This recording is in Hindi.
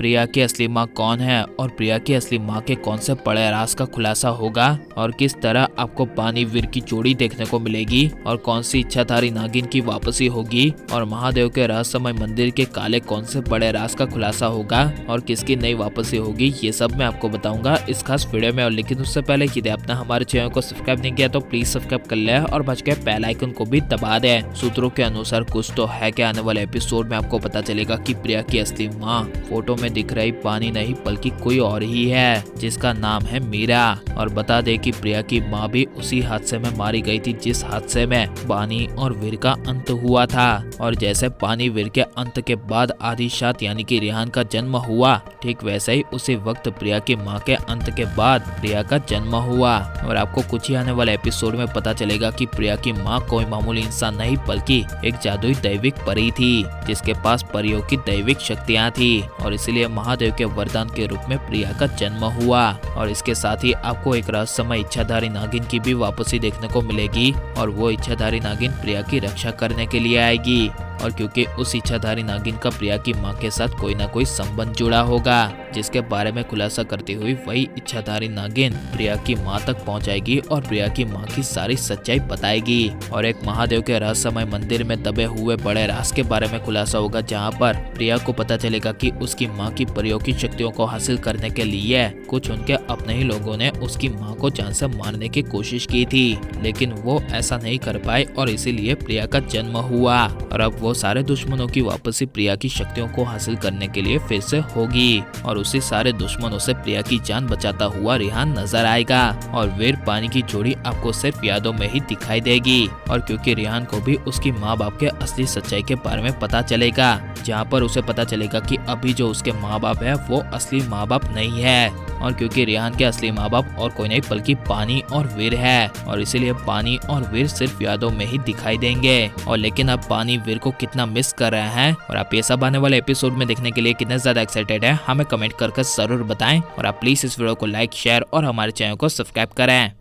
प्रिया की असली माँ कौन है और प्रिया की असली माँ के कौन से बड़े राज का खुलासा होगा और किस तरह आपको पानी वीर की जोड़ी देखने को मिलेगी और कौन सी इच्छाधारी नागिन की वापसी होगी और महादेव के रहस्यमय मंदिर के काले कौन से बड़े राज का खुलासा होगा और किसकी नई वापसी होगी, ये सब मैं आपको बताऊंगा इस खास वीडियो में। और लेकिन उससे पहले यदि आपने हमारे चैनल को सब्सक्राइब नहीं किया तो प्लीज सब्सक्राइब कर ले और बच के बेल आइकन को भी दबा दे। सूत्रों के अनुसार कुछ तो है कि आने वाले एपिसोड में आपको पता चलेगा कि प्रिया की असली माँ फोटो में दिख रही पानी नहीं बल्कि कोई और ही है जिसका नाम है मीरा। और बता दे कि प्रिया की माँ भी उसी हादसे में मारी गई थी जिस हादसे में पानी और वीर का अंत हुआ था। और जैसे पानी वीर के अंत के बाद आदिशात यानी कि रेहान का जन्म हुआ, ठीक वैसे ही उसी वक्त प्रिया की माँ के अंत के बाद प्रिया का जन्म हुआ। और आपको कुछ ही आने वाले एपिसोड में पता चलेगा कि प्रिया की माँ कोई मामूली इंसान नहीं बल्कि एक जादुई दैविक परी थी जिसके पास परियों की दैविक शक्तियाँ थी और इसलिए महादेव के वरदान के रूप में प्रिया का जन्म हुआ। और इसके साथ ही आपको एक रहस्यमय इच्छाधारी नागिन की भी वापसी देखने को मिलेगी और वो इच्छाधारी नागिन प्रिया की रक्षा करने के लिए आएगी। और क्योंकि उस इच्छाधारी नागिन का प्रिया की माँ के साथ कोई ना कोई संबंध जुड़ा होगा जिसके बारे में खुलासा करती हुई वही इच्छाधारी नागिन प्रिया की माँ तक पहुँचाएगी और प्रिया की माँ की सारी सच्चाई बताएगी। और एक महादेव के रहस्यमय मंदिर में दबे हुए बड़े राज के बारे में खुलासा होगा जहाँ पर प्रिया को पता चलेगा कि उसकी माँ की परियों की शक्तियों को हासिल करने के लिए कुछ उनके अपने ही लोगों ने उसकी माँ को जान से मारने की कोशिश की थी, लेकिन वो ऐसा नहीं कर पाए और इसीलिए प्रिया का जन्म हुआ। और अब वो सारे दुश्मनों की वापसी प्रिया की शक्तियों को हासिल करने के लिए फिर से होगी और उसी सारे दुश्मनों से प्रिया की जान बचाता हुआ रेहान नजर आएगा और वीर पानी की जोड़ी आपको सिर्फ यादों में ही दिखाई देगी। और क्योंकि रेहान को भी उसकी माँ बाप के असली सच्चाई के बारे में पता चलेगा, जहाँ पर उसे पता चलेगा कि अभी जो उसके माँ बाप है वो असली माँ बाप नहीं है। और क्योंकि रेहान के असली माँ बाप और कोई नहीं बल्कि पानी और वीर है और इसीलिए पानी और वीर सिर्फ यादों में ही दिखाई देंगे। और लेकिन अब पानी वीर को कितना मिस कर रहे हैं और आप ये सब आने वाले एपिसोड में देखने के लिए कितने ज्यादा एक्साइटेड है हमें कमेंट करके जरूर बताएं। और आप प्लीज इस वीडियो को लाइक शेयर और हमारे चैनल को सब्सक्राइब करें।